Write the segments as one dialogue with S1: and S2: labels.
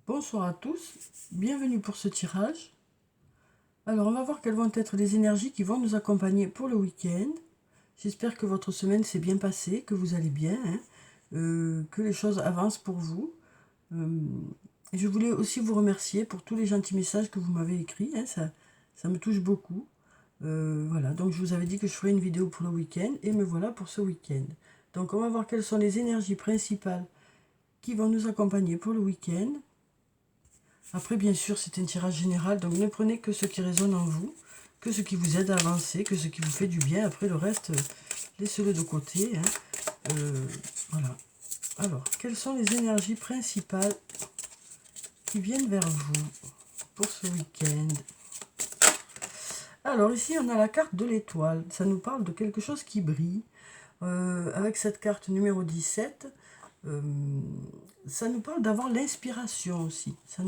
S1: Bonsoir à tous, bienvenue pour ce tirage. Alors on va voir quelles vont être les énergies qui vont nous accompagner pour le week-end. J'espère que votre semaine s'est bien passée, que vous allez bien, que les choses avancent pour vous. Et je voulais aussi vous remercier pour tous les gentils messages que vous m'avez écrits, ça me touche beaucoup. Voilà, donc je vous avais dit que je ferais une vidéo pour le week-end et me voilà pour ce week-end. Donc on va voir quelles sont les énergies principales qui vont nous accompagner pour le week-end. Après, bien sûr, c'est un tirage général, donc ne prenez que ce qui résonne en vous, que ce qui vous aide à avancer, que ce qui vous fait du bien. Après, le reste, laissez-le de côté. Voilà. Alors, quelles sont les énergies principales qui viennent vers vous pour ce week-end? Alors, ici, on a la carte de l'étoile. Ça nous parle de quelque chose qui brille. Avec cette carte numéro 17, ça nous parle d'avoir l'inspiration aussi. Ça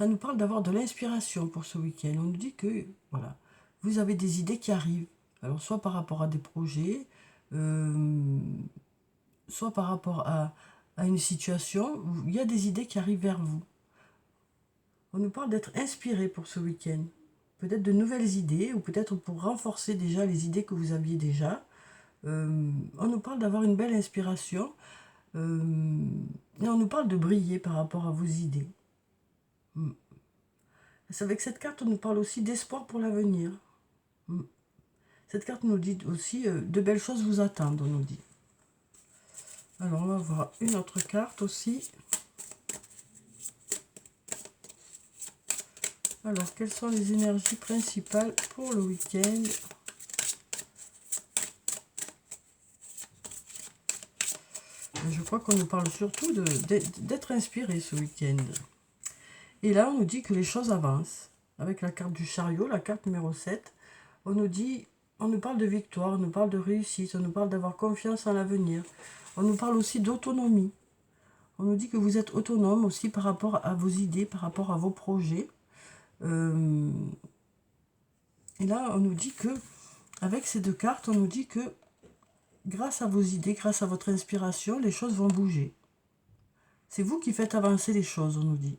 S1: nous parle d'avoir de l'inspiration pour ce week-end. On nous dit que, voilà, vous avez des idées qui arrivent. Alors, soit par rapport à des projets, soit par rapport à une situation où il y a des idées qui arrivent vers vous. On nous parle d'être inspiré pour ce week-end. Peut-être de nouvelles idées, ou peut-être pour renforcer déjà les idées que vous aviez déjà. On nous parle d'avoir une belle inspiration. Et on nous parle de briller par rapport à vos idées. Avec cette carte, on nous parle aussi d'espoir pour l'avenir. Cette carte nous dit aussi de belles choses vous attendent, on nous dit. Alors, on va voir une autre carte aussi. Alors, quelles sont les énergies principales pour le week-end? Je crois qu'on nous parle surtout d'être inspiré ce week-end. Et là, on nous dit que les choses avancent. Avec la carte du chariot, la carte numéro 7, on nous parle de victoire, on nous parle de réussite, on nous parle d'avoir confiance en l'avenir. On nous parle aussi d'autonomie. On nous dit que vous êtes autonome aussi par rapport à vos idées, par rapport à vos projets. Et là, on nous dit que, avec ces deux cartes, on nous dit que grâce à vos idées, grâce à votre inspiration, les choses vont bouger. C'est vous qui faites avancer les choses, on nous dit.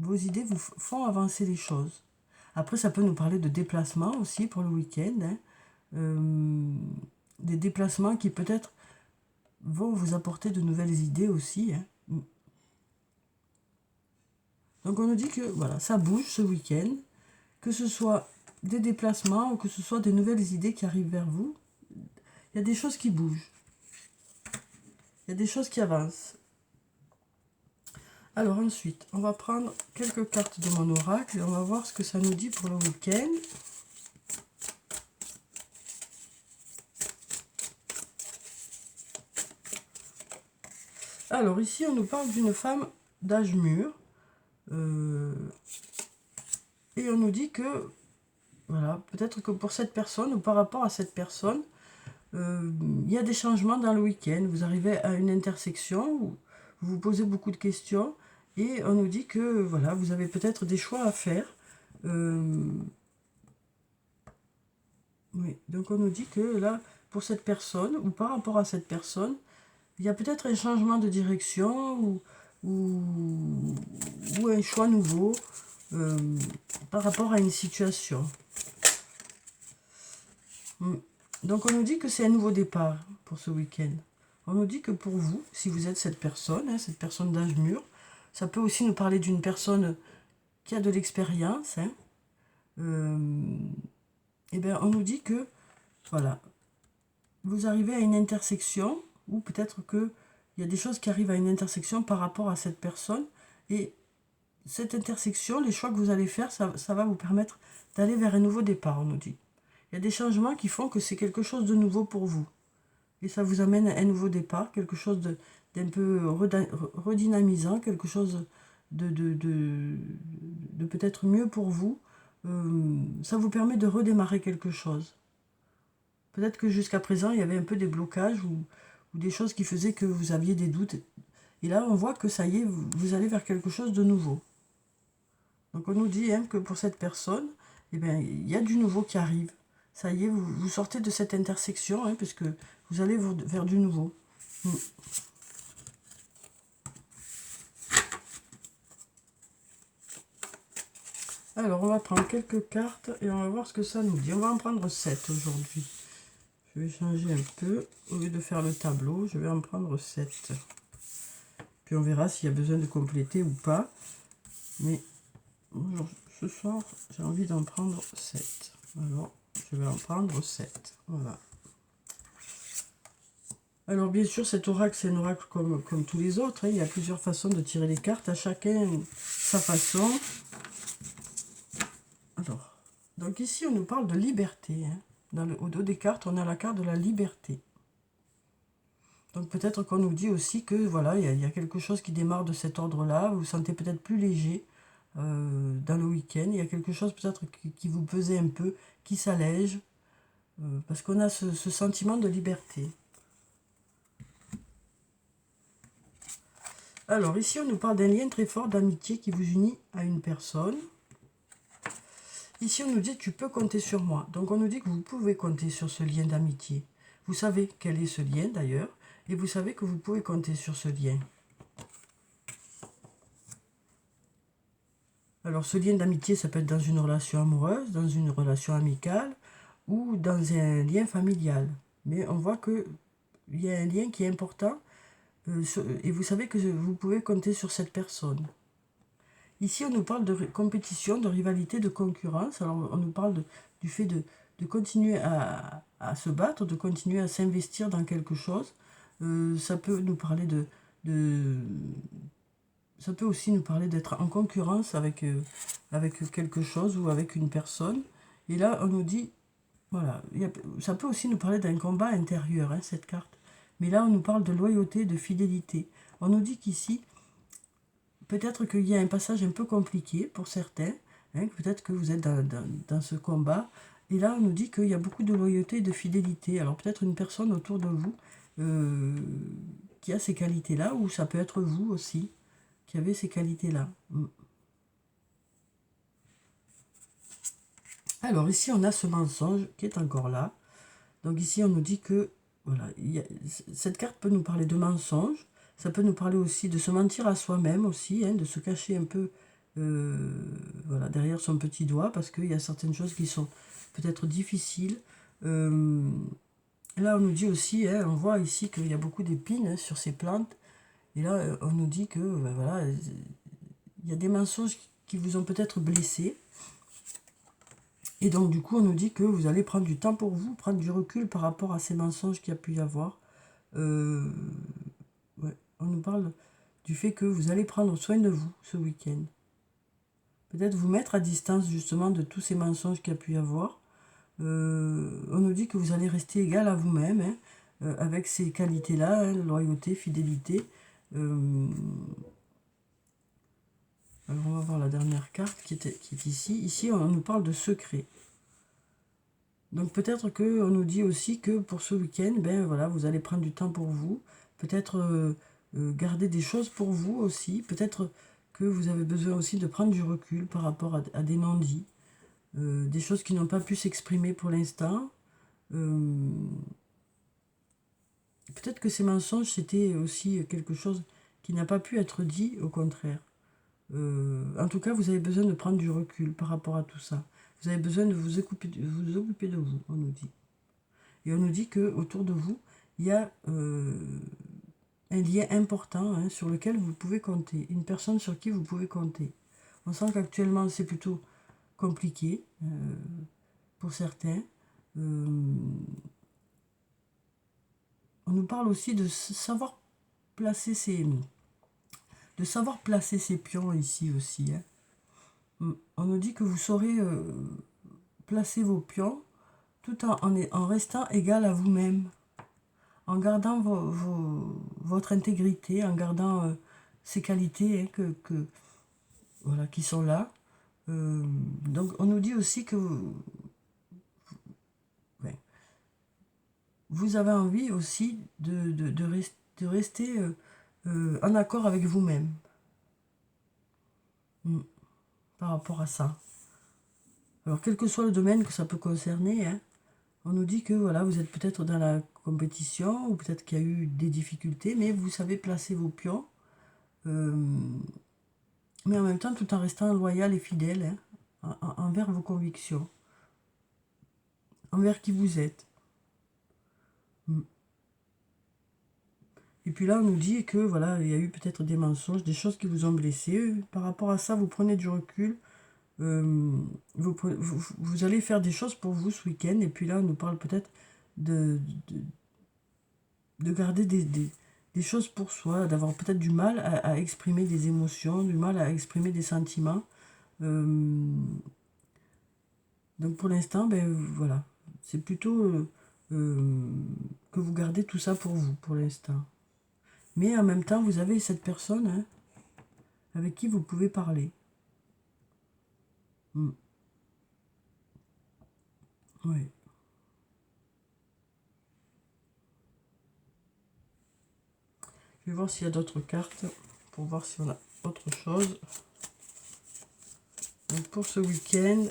S1: Vos idées vous font avancer les choses. Après, ça peut nous parler de déplacements aussi pour le week-end. Des déplacements qui peut-être vont vous apporter de nouvelles idées aussi. Donc on nous dit que voilà, ça bouge ce week-end. Que ce soit des déplacements ou que ce soit des nouvelles idées qui arrivent vers vous. Il y a des choses qui bougent. Il y a des choses qui avancent. Alors ensuite, on va prendre quelques cartes de mon oracle et on va voir ce que ça nous dit pour le week-end. Alors ici, on nous parle d'une femme d'âge mûr. Et on nous dit que, voilà, peut-être que pour cette personne ou par rapport à cette personne, il y a des changements dans le week-end. Vous arrivez à une intersection où vous vous posez beaucoup de questions et on nous dit que voilà, vous avez peut-être des choix à faire. Oui, donc on nous dit que là, pour cette personne ou par rapport à cette personne, il y a peut-être un changement de direction ou un choix nouveau par rapport à une situation. Donc on nous dit que c'est un nouveau départ pour ce week-end. On nous dit que pour vous, si vous êtes cette personne d'âge mûr, ça peut aussi nous parler d'une personne qui a de l'expérience. Et bien on nous dit que, voilà, vous arrivez à une intersection, ou peut-être qu'il y a des choses qui arrivent à une intersection par rapport à cette personne, et cette intersection, les choix que vous allez faire, ça va vous permettre d'aller vers un nouveau départ, on nous dit. Il y a des changements qui font que c'est quelque chose de nouveau pour vous. Et ça vous amène à un nouveau départ, quelque chose d'un peu redynamisant, quelque chose de peut-être mieux pour vous. Ça vous permet de redémarrer quelque chose. Peut-être que jusqu'à présent, il y avait un peu des blocages ou des choses qui faisaient que vous aviez des doutes. Et là, on voit que ça y est, vous allez vers quelque chose de nouveau. Donc on nous dit que pour cette personne, eh bien, il y a du nouveau qui arrive. Ça y est, vous sortez de cette intersection, puisque vous allez vers du nouveau. Alors, on va prendre quelques cartes et on va voir ce que ça nous dit. On va en prendre 7 aujourd'hui. Je vais changer un peu. Au lieu de faire le tableau, je vais en prendre 7. Puis on verra s'il y a besoin de compléter ou pas. Mais ce soir, j'ai envie d'en prendre 7. Alors, je vais en prendre 7. Voilà. Alors, bien sûr, cet oracle, c'est un oracle comme tous les autres. Hein. Il y a plusieurs façons de tirer les cartes. À chacun sa façon. Alors, donc ici, on nous parle de liberté. Hein. Au dos des cartes, on a la carte de la liberté. Donc peut-être qu'on nous dit aussi que voilà, il y a quelque chose qui démarre de cet ordre-là. Vous vous sentez peut-être plus léger dans le week-end. Il y a quelque chose peut-être qui vous pesait un peu, qui s'allège. Parce qu'on a ce sentiment de liberté. Alors ici, on nous parle d'un lien très fort d'amitié qui vous unit à une personne. Ici, on nous dit « tu peux compter sur moi ». Donc on nous dit que vous pouvez compter sur ce lien d'amitié. Vous savez quel est ce lien d'ailleurs. Et vous savez que vous pouvez compter sur ce lien. Alors ce lien d'amitié, ça peut être dans une relation amoureuse, dans une relation amicale ou dans un lien familial. Mais on voit qu'il y a un lien qui est important et vous savez que vous pouvez compter sur cette personne. Ici, on nous parle de compétition, de rivalité, de concurrence. Alors on nous parle du fait de continuer à se battre, de continuer à s'investir dans quelque chose. Ça peut nous parler ça peut aussi nous parler d'être en concurrence avec quelque chose ou avec une personne. Et là, on nous dit, voilà, ça peut aussi nous parler d'un combat intérieur, hein, cette carte. Mais là, on nous parle de loyauté, de fidélité. On nous dit qu'ici, peut-être qu'il y a un passage un peu compliqué pour certains, hein, peut-être que vous êtes dans ce combat. Et là, on nous dit qu'il y a beaucoup de loyauté et de fidélité. Alors peut-être une personne autour de vous qui a ces qualités-là, ou ça peut être vous aussi qui avez ces qualités-là. Alors ici, on a ce mensonge qui est encore là. Donc ici, on nous dit que voilà, cette carte peut nous parler de mensonge. Ça peut nous parler aussi de se mentir à soi-même aussi, hein, de se cacher un peu voilà, derrière son petit doigt, parce qu'il y a certaines choses qui sont peut-être difficiles. Là, on nous dit aussi, hein, on voit ici qu'il y a beaucoup d'épines, hein, sur ces plantes. Et là, on nous dit que ben voilà, il y a des mensonges qui vous ont peut-être blessé. Et donc, du coup, on nous dit que vous allez prendre du temps pour vous, prendre du recul par rapport à ces mensonges qu'il y a pu y avoir. Ouais, on nous parle du fait que vous allez prendre soin de vous ce week-end. Peut-être vous mettre à distance, justement, de tous ces mensonges qu'il y a pu y avoir. On nous dit que vous allez rester égal à vous-même, hein, avec ces qualités-là, hein, loyauté, fidélité. Alors on va voir la dernière carte qui est ici. Ici, on nous parle de secret. Donc peut-être qu'on nous dit aussi que pour ce week-end, ben voilà, vous allez prendre du temps pour vous. Peut-être garder des choses pour vous aussi. Peut-être que vous avez besoin aussi de prendre du recul par rapport à des non-dits. Des choses qui n'ont pas pu s'exprimer pour l'instant. Peut-être que ces mensonges, c'était aussi quelque chose qui n'a pas pu être dit, au contraire. En tout cas, vous avez besoin de prendre du recul par rapport à tout ça. Vous avez besoin de vous occuper de vous, on nous dit. Et on nous dit qu'autour de vous, il y a un lien important, hein, sur lequel vous pouvez compter. Une personne sur qui vous pouvez compter. On sent qu'actuellement, c'est plutôt compliqué pour certains. On nous parle aussi de savoir placer ses pions ici aussi. Hein. On nous dit que vous saurez placer vos pions tout en restant égal à vous-même, en gardant votre intégrité, en gardant ces qualités, hein, voilà, qui sont là. Donc on nous dit aussi que vous avez envie aussi de rester en accord avec vous-même par rapport à ça. Alors quel que soit le domaine que ça peut concerner, hein, on nous dit que voilà, vous êtes peut-être dans la compétition ou peut-être qu'il y a eu des difficultés, mais vous savez placer vos pions, mais en même temps tout en restant loyal et fidèle, hein, envers vos convictions, envers qui vous êtes. Et puis là, on nous dit que voilà, il y a eu peut-être des mensonges, des choses qui vous ont blessé. Par rapport à ça, vous prenez du recul. Vous allez faire des choses pour vous ce week-end. Et puis là, on nous parle peut-être de garder des choses pour soi, d'avoir peut-être du mal à exprimer des émotions, du mal à exprimer des sentiments. Donc pour l'instant, ben voilà, c'est plutôt que vous gardez tout ça pour vous, pour l'instant. Mais en même temps, vous avez cette personne hein, avec qui vous pouvez parler. Oui. Je vais voir s'il y a d'autres cartes pour voir si on a autre chose. Donc pour ce week-end,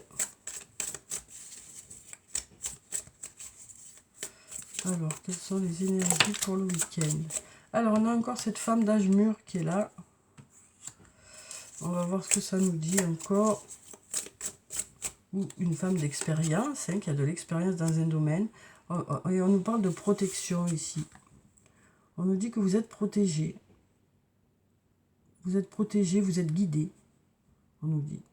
S1: alors quelles sont les énergies pour le week-end? Alors on a encore cette femme d'âge mûr qui est là. On va voir ce que ça nous dit encore. Ou une femme d'expérience, hein, qui a de l'expérience dans un domaine. Et on nous parle de protection ici. On nous dit que vous êtes protégé. Vous êtes protégé, vous êtes guidé. On nous dit.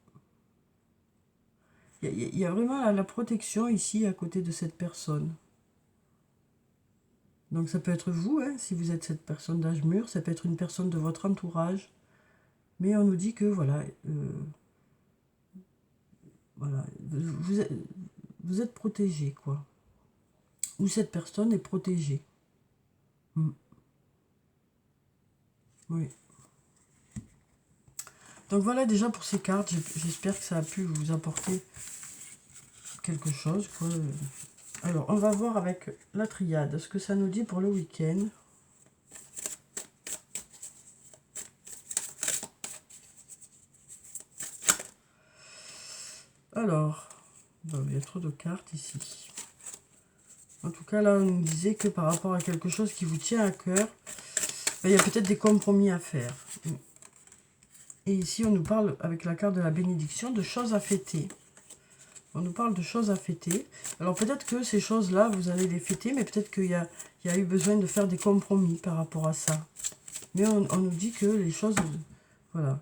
S1: Il y a vraiment la protection ici à côté de cette personne. Donc ça peut être vous, hein, si vous êtes cette personne d'âge mûr. Ça peut être une personne de votre entourage. Mais on nous dit que voilà... voilà, vous êtes protégé, quoi. Ou cette personne est protégée. Oui. Donc voilà déjà pour ces cartes. J'espère que ça a pu vous apporter quelque chose, quoi. Alors, on va voir avec la triade ce que ça nous dit pour le week-end. Alors, il y a trop de cartes ici. En tout cas, là, on nous disait que par rapport à quelque chose qui vous tient à cœur, il y a peut-être des compromis à faire. Et ici, on nous parle, avec la carte de la bénédiction, de choses à fêter. On nous parle de choses à fêter. Alors, peut-être que ces choses-là, vous allez les fêter, mais peut-être qu'il y a eu besoin de faire des compromis par rapport à ça. Mais on nous dit que les choses, voilà,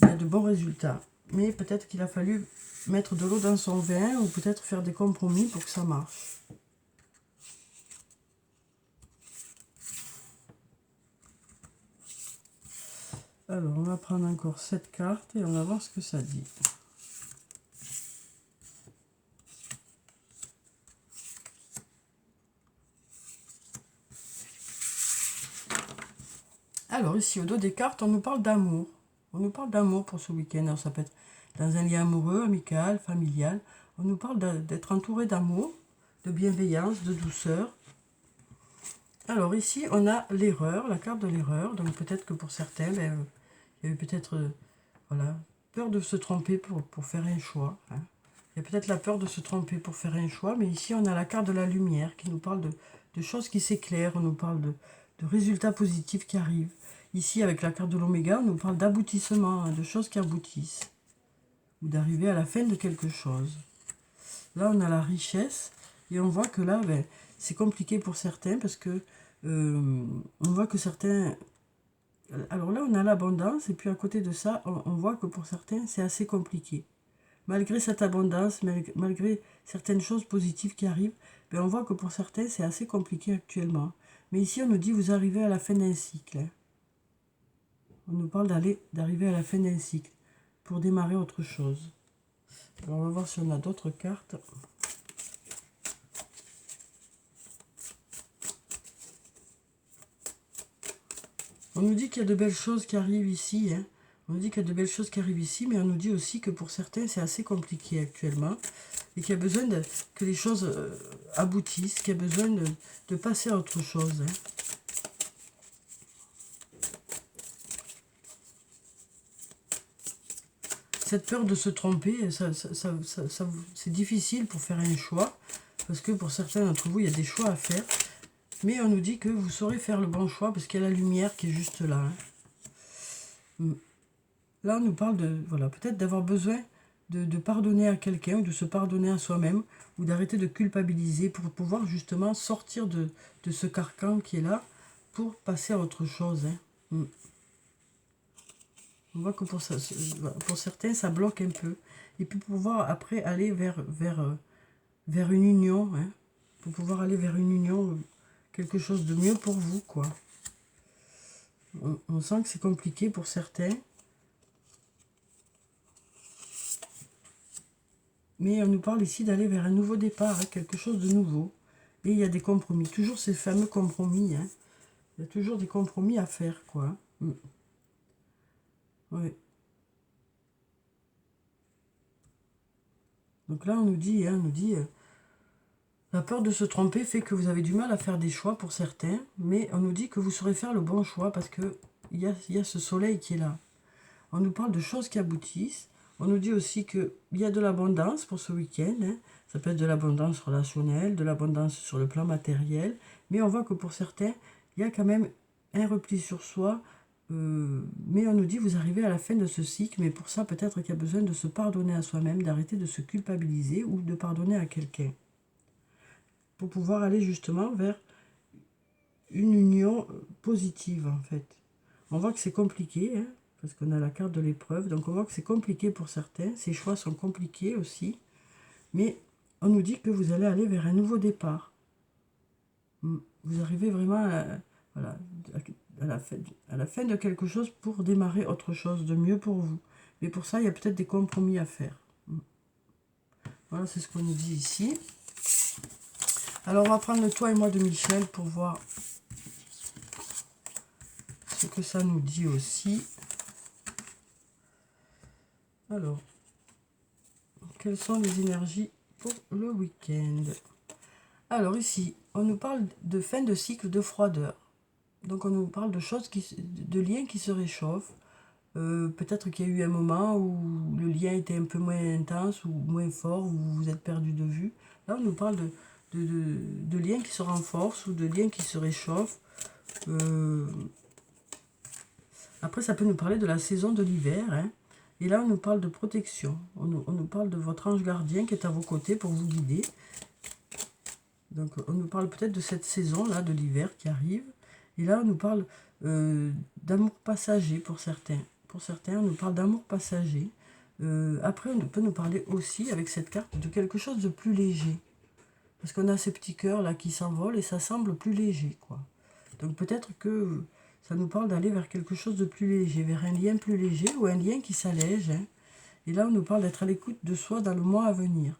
S1: il y a de bons résultats. Mais peut-être qu'il a fallu mettre de l'eau dans son vin ou peut-être faire des compromis pour que ça marche. Alors, on va prendre encore cette carte et on va voir ce que ça dit. Alors, ici, au dos des cartes, on nous parle d'amour. On nous parle d'amour pour ce week-end. Alors, ça peut être dans un lien amoureux, amical, familial. On nous parle d'être entouré d'amour, de bienveillance, de douceur. Alors, ici, on a l'erreur, la carte de l'erreur. Donc, peut-être que pour certains, il y a eu peut-être voilà, peur de se tromper pour faire un choix. Hein. Il y a peut-être la peur de se tromper pour faire un choix. Mais ici, on a la carte de la lumière qui nous parle de choses qui s'éclairent. On nous parle de résultats positifs qui arrivent. Ici, avec la carte de l'oméga, on nous parle d'aboutissement, hein, de choses qui aboutissent. Ou d'arriver à la fin de quelque chose. Là, on a la richesse. Et on voit que là, c'est compliqué pour certains parce que on voit que certains... Alors là, on a l'abondance. Et puis à côté de ça, on voit que pour certains, c'est assez compliqué. Malgré cette abondance, malgré certaines choses positives qui arrivent, on voit que pour certains, c'est assez compliqué actuellement. Mais ici, on nous dit, vous arrivez à la fin d'un cycle. Hein. On nous parle d'arriver à la fin d'un cycle pour démarrer autre chose. Alors, on va voir si on a d'autres cartes. On nous dit qu'il y a de belles choses qui arrivent ici. Hein. On nous dit qu'il y a de belles choses qui arrivent ici, mais on nous dit aussi que pour certains, c'est assez compliqué actuellement. Et qu'il y a besoin que les choses aboutissent, qu'il y a besoin de passer à autre chose. Hein. Cette peur de se tromper, c'est difficile pour faire un choix, parce que pour certains d'entre vous, il y a des choix à faire. Mais on nous dit que vous saurez faire le bon choix, parce qu'il y a la lumière qui est juste là. Hein. Là, on nous parle de, voilà, peut-être d'avoir besoin de pardonner à quelqu'un, ou de se pardonner à soi-même, ou d'arrêter de culpabiliser pour pouvoir justement sortir de ce carcan qui est là, pour passer à autre chose. Hein. On voit que pour certains, ça bloque un peu. Et puis pouvoir après aller vers une union, hein, pour pouvoir aller vers une union, quelque chose de mieux pour vous, quoi. On sent que c'est compliqué pour certains. Mais on nous parle ici d'aller vers un nouveau départ, hein, quelque chose de nouveau. Et il y a des compromis, toujours ces fameux compromis. Hein. Il y a toujours des compromis à faire, quoi. Oui. Donc là, on nous dit, la peur de se tromper fait que vous avez du mal à faire des choix pour certains, mais on nous dit que vous saurez faire le bon choix parce que il y a ce soleil qui est là. On nous parle de choses qui aboutissent. On nous dit aussi qu'il y a de l'abondance pour ce week-end. Hein. Ça peut être de l'abondance relationnelle, de l'abondance sur le plan matériel. Mais on voit que pour certains, il y a quand même un repli sur soi. Mais on nous dit, vous arrivez à la fin de ce cycle. Mais pour ça, peut-être qu'il y a besoin de se pardonner à soi-même, d'arrêter de se culpabiliser ou de pardonner à quelqu'un. Pour pouvoir aller justement vers une union positive, en fait. On voit que c'est compliqué, hein, parce qu'on a la carte de l'épreuve, donc on voit que c'est compliqué pour certains, ces choix sont compliqués aussi, mais on nous dit que vous allez aller vers un nouveau départ. Vous arrivez vraiment voilà, à la fin de quelque chose pour démarrer autre chose de mieux pour vous. Mais pour ça, il y a peut-être des compromis à faire. Voilà, c'est ce qu'on nous dit ici. Alors, on va prendre le toi et moi de Michel pour voir ce que ça nous dit aussi. Alors, quelles sont les énergies pour le week-end? Alors ici, on nous parle de fin de cycle de froideur. Donc on nous parle de choses, de liens qui se réchauffent. Peut-être qu'il y a eu un moment où le lien était un peu moins intense ou moins fort, où vous vous êtes perdu de vue. Là, on nous parle de liens qui se renforcent ou de liens qui se réchauffent. Après, ça peut nous parler de la saison de l'hiver. Hein. Et là, on nous parle de protection. On nous parle de votre ange gardien qui est à vos côtés pour vous guider. Donc, on nous parle peut-être de cette saison-là, de l'hiver qui arrive. Et là, on nous parle d'amour passager pour certains. Pour certains, on nous parle d'amour passager. Après, on peut nous parler aussi, avec cette carte, de quelque chose de plus léger. Parce qu'on a ces petits cœurs là qui s'envolent et ça semble plus léger, quoi. Donc, peut-être que ça nous parle d'aller vers quelque chose de plus léger, vers un lien plus léger ou un lien qui s'allège. Hein. Et là, on nous parle d'être à l'écoute de soi dans le mois à venir.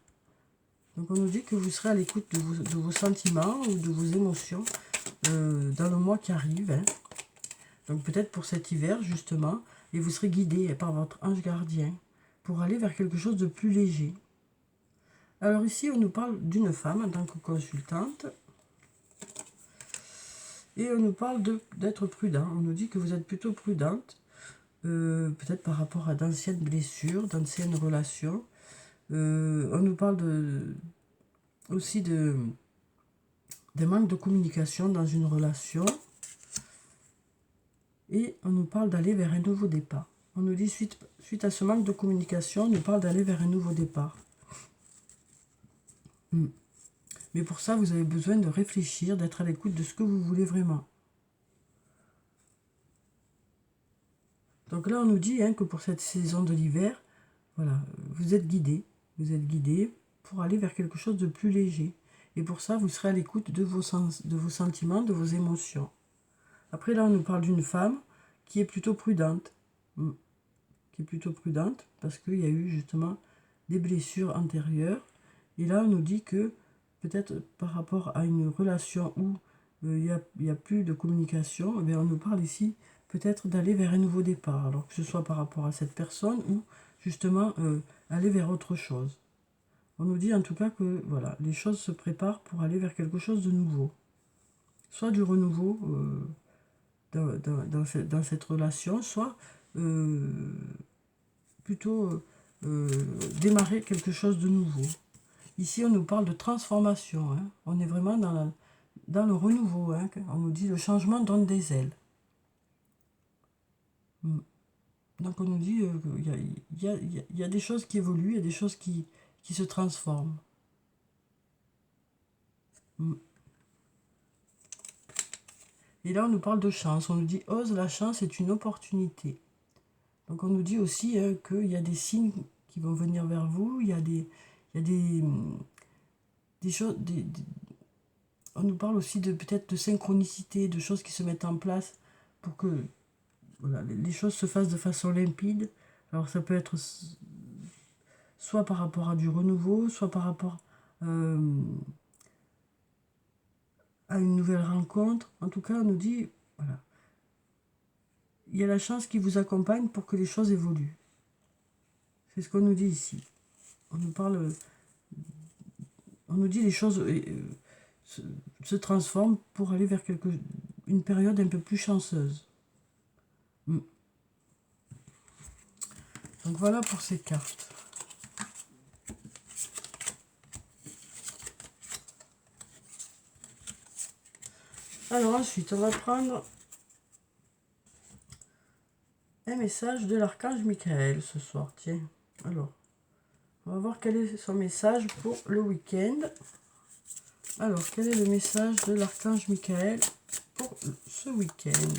S1: Donc on nous dit que vous serez à l'écoute de vos sentiments ou de vos émotions dans le mois qui arrive. Hein. Donc peut-être pour cet hiver justement, et vous serez guidé par votre ange gardien pour aller vers quelque chose de plus léger. Alors ici on nous parle d'une femme en tant que consultante. Et on nous parle d'être prudent. On nous dit que vous êtes plutôt prudente, peut-être par rapport à d'anciennes blessures, d'anciennes relations. On nous parle aussi des manques de communication dans une relation. Et on nous parle d'aller vers un nouveau départ. On nous dit, suite à ce manque de communication, on nous parle d'aller vers un nouveau départ. Mais pour ça, vous avez besoin de réfléchir, d'être à l'écoute de ce que vous voulez vraiment. Donc là, on nous dit que pour cette saison de l'hiver, voilà, vous êtes guidé. Vous êtes guidé pour aller vers quelque chose de plus léger. Et pour ça, vous serez à l'écoute de vos sentiments, de vos émotions. Après, là, on nous parle d'une femme qui est plutôt prudente. Qui est plutôt prudente parce qu'il y a eu justement des blessures antérieures. Et là, on nous dit que peut-être par rapport à une relation où il y a plus de communication, eh bien, on nous parle ici peut-être d'aller vers un nouveau départ. Alors que ce soit par rapport à cette personne ou justement aller vers autre chose. On nous dit en tout cas que voilà, les choses se préparent pour aller vers quelque chose de nouveau. Soit du renouveau dans cette relation, soit plutôt démarrer quelque chose de nouveau. Ici, on nous parle de transformation. Hein. On est vraiment dans le renouveau. Hein. On nous dit le changement donne des ailes. Donc on nous dit qu'il y a des choses qui évoluent, il y a des choses qui se transforment. Et là on nous parle de chance, on nous dit ose, la chance est une opportunité. Donc on nous dit aussi qu'il y a des signes qui vont venir vers vous, il y a des choses, on nous parle aussi de peut-être de synchronicité, de choses qui se mettent en place pour que voilà, les choses se fassent de façon limpide. Alors ça peut être soit par rapport à du renouveau, soit par rapport à une nouvelle rencontre. En tout cas, on nous dit, voilà, il y a la chance qui vous accompagne pour que les choses évoluent. C'est ce qu'on nous dit ici. On nous parle, on nous dit les choses se transforment pour aller vers une période un peu plus chanceuse. Donc voilà pour ces cartes. Alors ensuite, on va prendre un message de l'archange Michael ce soir. Tiens, alors, on va voir quel est son message pour le week-end. Alors, quel est le message de l'archange Michael pour ce week-end?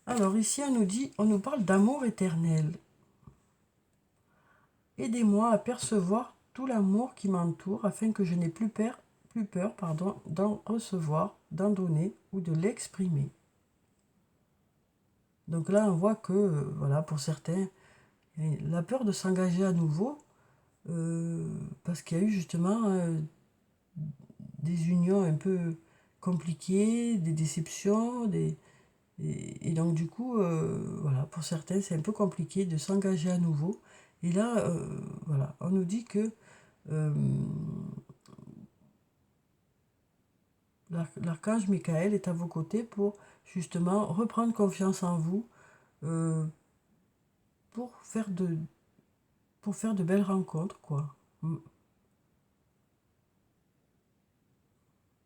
S1: Alors ici, on nous parle d'amour éternel. Aidez-moi à percevoir tout l'amour qui m'entoure afin que je n'ai plus peur d'en recevoir, d'en donner ou de l'exprimer. Donc là, on voit que, voilà, pour certains, la peur de s'engager à nouveau, parce qu'il y a eu justement des unions un peu compliquées, des déceptions, et donc du coup, voilà, pour certains, c'est un peu compliqué de s'engager à nouveau. Et là, voilà, on nous dit que l'archange Michael est à vos côtés pour justement reprendre confiance en vous, pour faire de belles rencontres, quoi.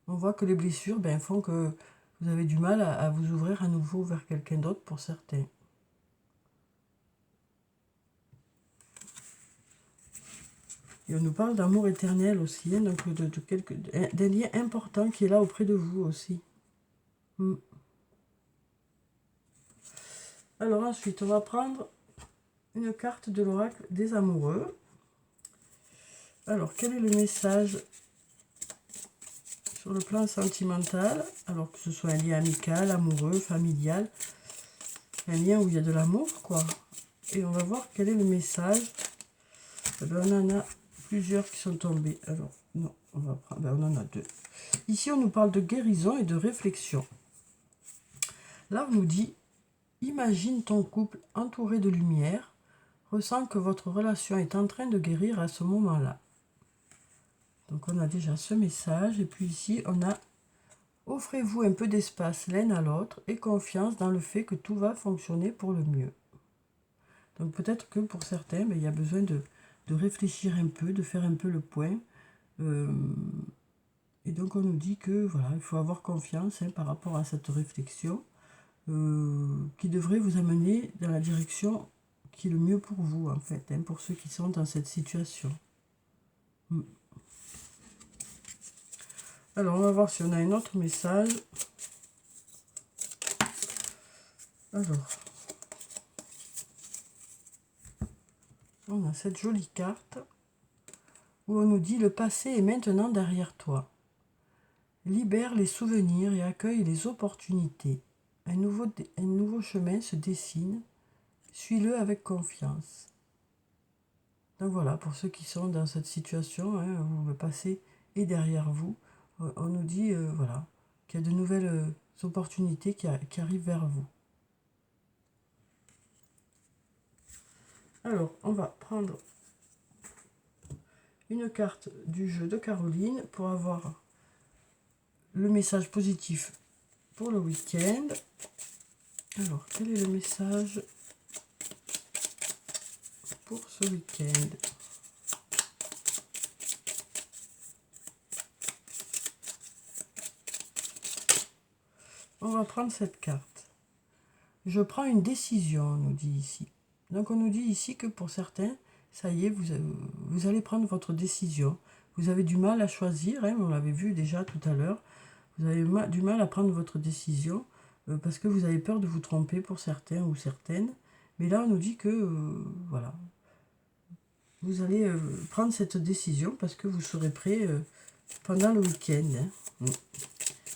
S1: On voit que les blessures font que vous avez du mal à vous ouvrir à nouveau vers quelqu'un d'autre pour certains. Et on nous parle d'amour éternel aussi, hein, donc d'un lien important qui est là auprès de vous aussi. Alors ensuite, on va prendre une carte de l'oracle des amoureux. Alors, quel est le message sur le plan sentimental? Alors, que ce soit un lien amical, amoureux, familial, un lien où il y a de l'amour, quoi. Et on va voir quel est le message. On en a plusieurs qui sont tombés. Alors, non, on va prendre, on en a deux. Ici, on nous parle de guérison et de réflexion. Là, on nous dit, imagine ton couple entouré de lumière, ressens que votre relation est en train de guérir à ce moment-là. Donc, on a déjà ce message. Et puis ici, on a, offrez-vous un peu d'espace l'un à l'autre et confiance dans le fait que tout va fonctionner pour le mieux. Donc, peut-être que pour certains, il y a besoin de réfléchir un peu, de faire un peu le point. Et donc on nous dit que voilà, il faut avoir confiance par rapport à cette réflexion qui devrait vous amener dans la direction qui est le mieux pour vous, en fait, pour ceux qui sont dans cette situation. Alors on va voir si on a un autre message. Alors, on a cette jolie carte où on nous dit le passé est maintenant derrière toi. Libère les souvenirs et accueille les opportunités. Un nouveau chemin se dessine. Suis-le avec confiance. Donc voilà, pour ceux qui sont dans cette situation, où le passé est derrière vous, on nous dit voilà, qu'il y a de nouvelles opportunités qui arrivent vers vous. Alors, on va prendre une carte du jeu de Caroline pour avoir le message positif pour le week-end. Alors, quel est le message pour ce week-end? On va prendre cette carte. je prends une décision, on nous dit ici. Donc on nous dit ici que pour certains, ça y est, vous allez prendre votre décision. Vous avez du mal à choisir, hein, on l'avait vu déjà tout à l'heure. Vous avez du mal à prendre votre décision parce que vous avez peur de vous tromper pour certains ou certaines. Mais là, on nous dit que, voilà, vous allez prendre cette décision parce que vous serez prêt pendant le week-end. Hein.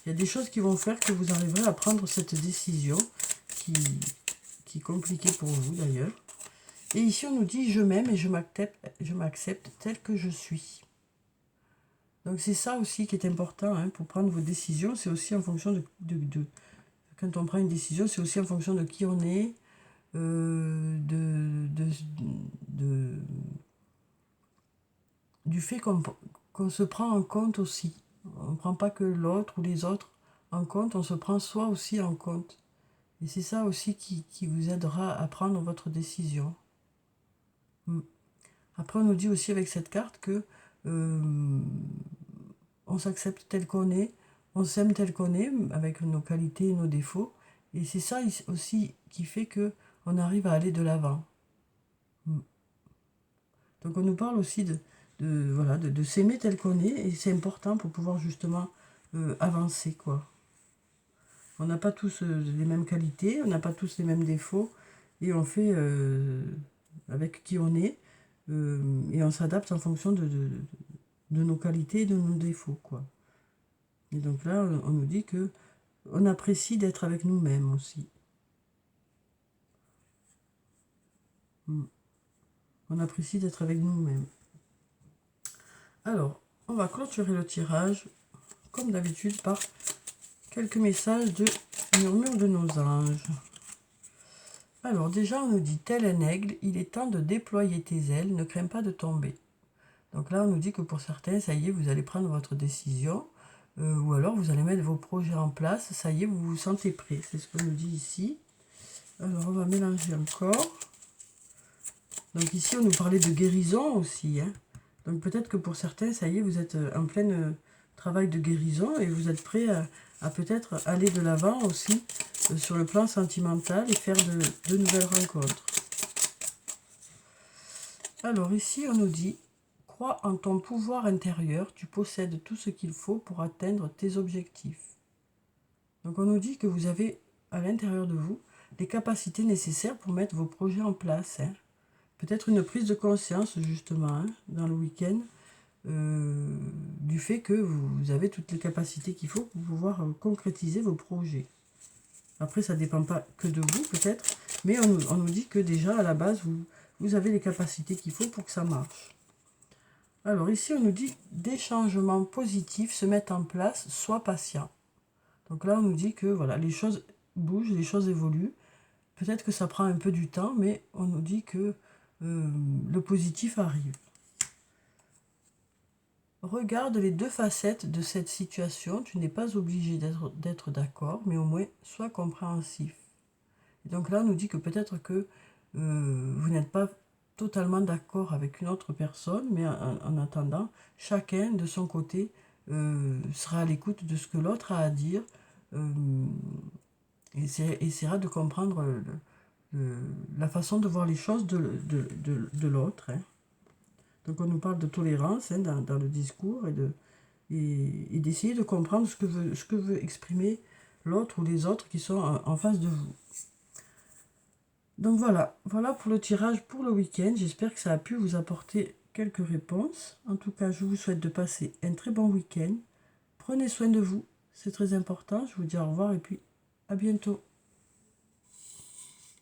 S1: Il y a des choses qui vont faire que vous arriverez à prendre cette décision qui est compliquée pour vous d'ailleurs. Et ici, on nous dit « Je m'aime et je m'accepte tel que je suis ». Donc c'est ça aussi qui est important hein, pour prendre vos décisions. C'est aussi en fonction de... Quand on prend une décision, c'est aussi en fonction de qui on est, du fait qu'on se prend en compte aussi. On ne prend pas que l'autre ou les autres en compte, on se prend soi aussi en compte. Et c'est ça aussi qui vous aidera à prendre votre décision. Après, on nous dit aussi avec cette carte que on s'accepte tel qu'on est, on s'aime tel qu'on est, avec nos qualités et nos défauts. Et c'est ça aussi qui fait que on arrive à aller de l'avant. Donc on nous parle aussi de s'aimer tel qu'on est, et c'est important pour pouvoir justement avancer, quoi. On n'a pas tous les mêmes qualités, on n'a pas tous les mêmes défauts, et on fait avec qui on est, et on s'adapte en fonction de nos qualités et de nos défauts, quoi. Et donc là, on nous dit que on apprécie d'être avec nous-mêmes aussi. On apprécie d'être avec nous-mêmes. Alors, on va clôturer le tirage, comme d'habitude, par quelques messages de murmure de nos anges. Alors, déjà, on nous dit, tel un aigle, il est temps de déployer tes ailes, ne crains pas de tomber. Donc là, on nous dit que pour certains, ça y est, vous allez prendre votre décision, ou alors vous allez mettre vos projets en place, ça y est, vous vous sentez prêt. C'est ce qu'on nous dit ici. Alors, on va mélanger encore. Donc ici, on nous parlait de guérison aussi. Hein. Donc peut-être que pour certains, ça y est, vous êtes en plein travail de guérison et vous êtes prêt à peut-être aller de l'avant aussi sur le plan sentimental et faire de nouvelles rencontres. Alors ici, on nous dit, crois en ton pouvoir intérieur, tu possèdes tout ce qu'il faut pour atteindre tes objectifs. Donc on nous dit que vous avez à l'intérieur de vous les capacités nécessaires pour mettre vos projets en place. Hein. Peut-être une prise de conscience justement hein, dans le week-end du fait que vous avez toutes les capacités qu'il faut pour pouvoir concrétiser vos projets. Après, ça ne dépend pas que de vous peut-être, mais on nous dit que déjà à la base, vous avez les capacités qu'il faut pour que ça marche. Alors ici, on nous dit des changements positifs se mettent en place, sois patient. Donc là, on nous dit que voilà, les choses bougent, les choses évoluent. Peut-être que ça prend un peu du temps, mais on nous dit que le positif arrive. Regarde les deux facettes de cette situation. Tu n'es pas obligé d'être d'accord, mais au moins sois compréhensif. Et donc là, on nous dit que peut-être que vous n'êtes pas totalement d'accord avec une autre personne, mais en attendant, chacun de son côté sera à l'écoute de ce que l'autre a à dire et essaiera de comprendre la façon de voir les choses de l'autre. Hein. Donc on nous parle de tolérance hein, dans le discours et d'essayer de comprendre ce que veut exprimer l'autre ou les autres qui sont en face de vous. Donc voilà pour le tirage pour le week-end. J'espère que ça a pu vous apporter quelques réponses. En tout cas, je vous souhaite de passer un très bon week-end. Prenez soin de vous, c'est très important. Je vous dis au revoir et puis à bientôt.